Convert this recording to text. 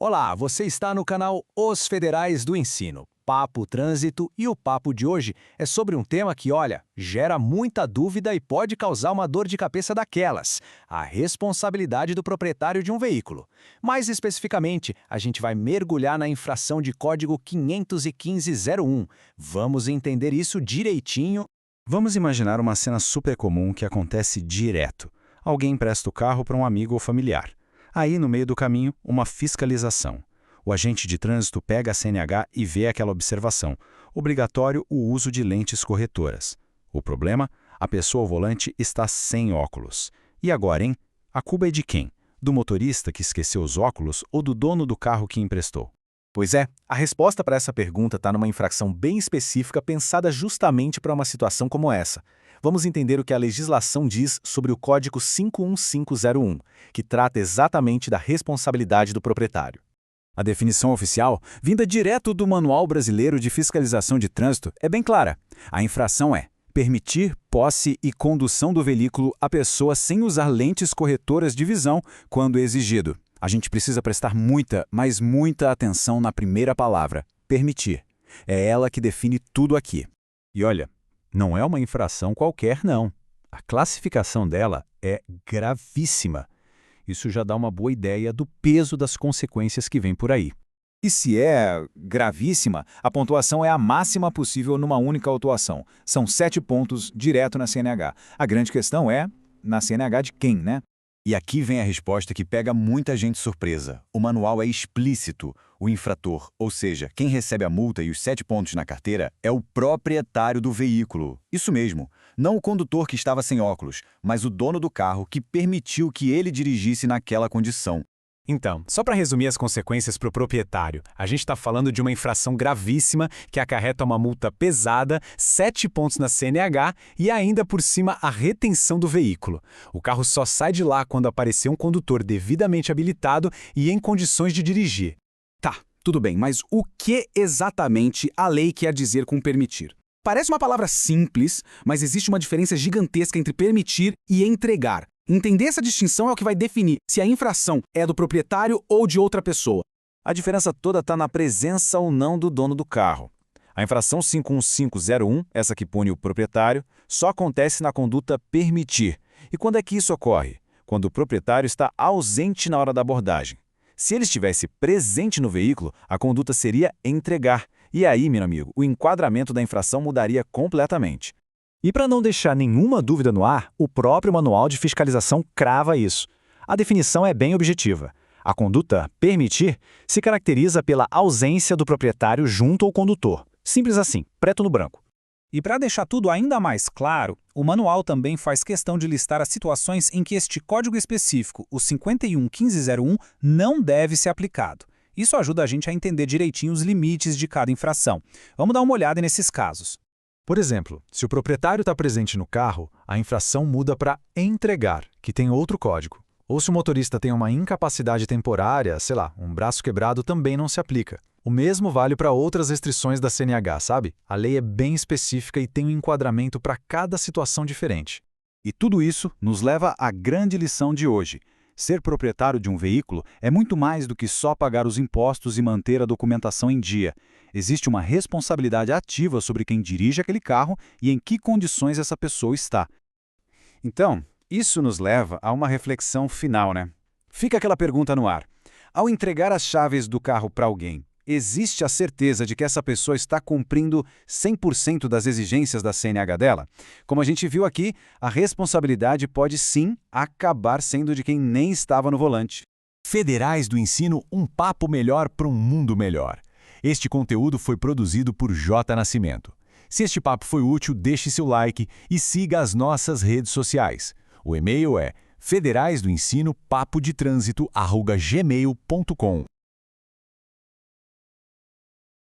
Olá, você está no canal Os Federais do Ensino. Papo Trânsito e o papo de hoje é sobre um tema que, olha, gera muita dúvida e pode causar uma dor de cabeça daquelas: a responsabilidade do proprietário de um veículo. Mais especificamente, a gente vai mergulhar na infração de código 515.01. Vamos entender isso direitinho. Vamos imaginar uma cena super comum que acontece direto. Alguém empresta o carro para um amigo ou familiar. Aí, no meio do caminho, uma fiscalização. O agente de trânsito pega a CNH e vê aquela observação. Obrigatório o uso de lentes corretoras. O problema? A pessoa ao volante está sem óculos. E agora, hein? A culpa é de quem? Do motorista que esqueceu os óculos ou do dono do carro que emprestou? Pois é, a resposta para essa pergunta está numa infração bem específica pensada justamente para uma situação como essa. Vamos entender o que a legislação diz sobre o Código 515.01, que trata exatamente da responsabilidade do proprietário. A definição oficial, vinda direto do Manual Brasileiro de Fiscalização de Trânsito, é bem clara. A infração é permitir posse e condução do veículo a pessoa sem usar lentes corretoras de visão quando exigido. A gente precisa prestar muita, mas muita atenção na primeira palavra, permitir. É ela que define tudo aqui. E olha, não é uma infração qualquer, não. A classificação dela é gravíssima. Isso já dá uma boa ideia do peso das consequências que vem por aí. E se é gravíssima, a pontuação é a máxima possível numa única autuação. São 7 pontos direto na CNH. A grande questão é, na CNH de quem, né? E aqui vem a resposta que pega muita gente surpresa. O manual é explícito. O infrator, ou seja, quem recebe a multa e os 7 pontos na carteira, é o proprietário do veículo. Isso mesmo, não o condutor que estava sem óculos, mas o dono do carro que permitiu que ele dirigisse naquela condição. Então, só para resumir as consequências para o proprietário, a gente está falando de uma infração gravíssima que acarreta uma multa pesada, 7 pontos na CNH e ainda por cima a retenção do veículo. O carro só sai de lá quando aparecer um condutor devidamente habilitado e em condições de dirigir. Tá, tudo bem, mas o que exatamente a lei quer dizer com permitir? Parece uma palavra simples, mas existe uma diferença gigantesca entre permitir e entregar. Entender essa distinção é o que vai definir se a infração é do proprietário ou de outra pessoa. A diferença toda está na presença ou não do dono do carro. A infração 515.01, essa que pune o proprietário, só acontece na conduta permitir. E quando é que isso ocorre? Quando o proprietário está ausente na hora da abordagem. Se ele estivesse presente no veículo, a conduta seria entregar. E aí, meu amigo, o enquadramento da infração mudaria completamente. E para não deixar nenhuma dúvida no ar, o próprio Manual de Fiscalização crava isso. A definição é bem objetiva. A conduta permitir se caracteriza pela ausência do proprietário junto ao condutor. Simples assim, preto no branco. E para deixar tudo ainda mais claro, o manual também faz questão de listar as situações em que este código específico, o 51.15.01, não deve ser aplicado. Isso ajuda a gente a entender direitinho os limites de cada infração. Vamos dar uma olhada nesses casos. Por exemplo, se o proprietário está presente no carro, a infração muda para entregar, que tem outro código. Ou se o motorista tem uma incapacidade temporária, sei lá, um braço quebrado, também não se aplica. O mesmo vale para outras restrições da CNH, sabe? A lei é bem específica e tem um enquadramento para cada situação diferente. E tudo isso nos leva à grande lição de hoje. Ser proprietário de um veículo é muito mais do que só pagar os impostos e manter a documentação em dia. Existe uma responsabilidade ativa sobre quem dirige aquele carro e em que condições essa pessoa está. Então, isso nos leva a uma reflexão final, né? Fica aquela pergunta no ar. Ao entregar as chaves do carro para alguém, existe a certeza de que essa pessoa está cumprindo 100% das exigências da CNH dela? Como a gente viu aqui, a responsabilidade pode sim acabar sendo de quem nem estava no volante. Federais do Ensino, um papo melhor para um mundo melhor. Este conteúdo foi produzido por J. Nascimento. Se este papo foi útil, deixe seu like e siga as nossas redes sociais. O e-mail é federaisdoensino.papodetrânsito@gmail.com.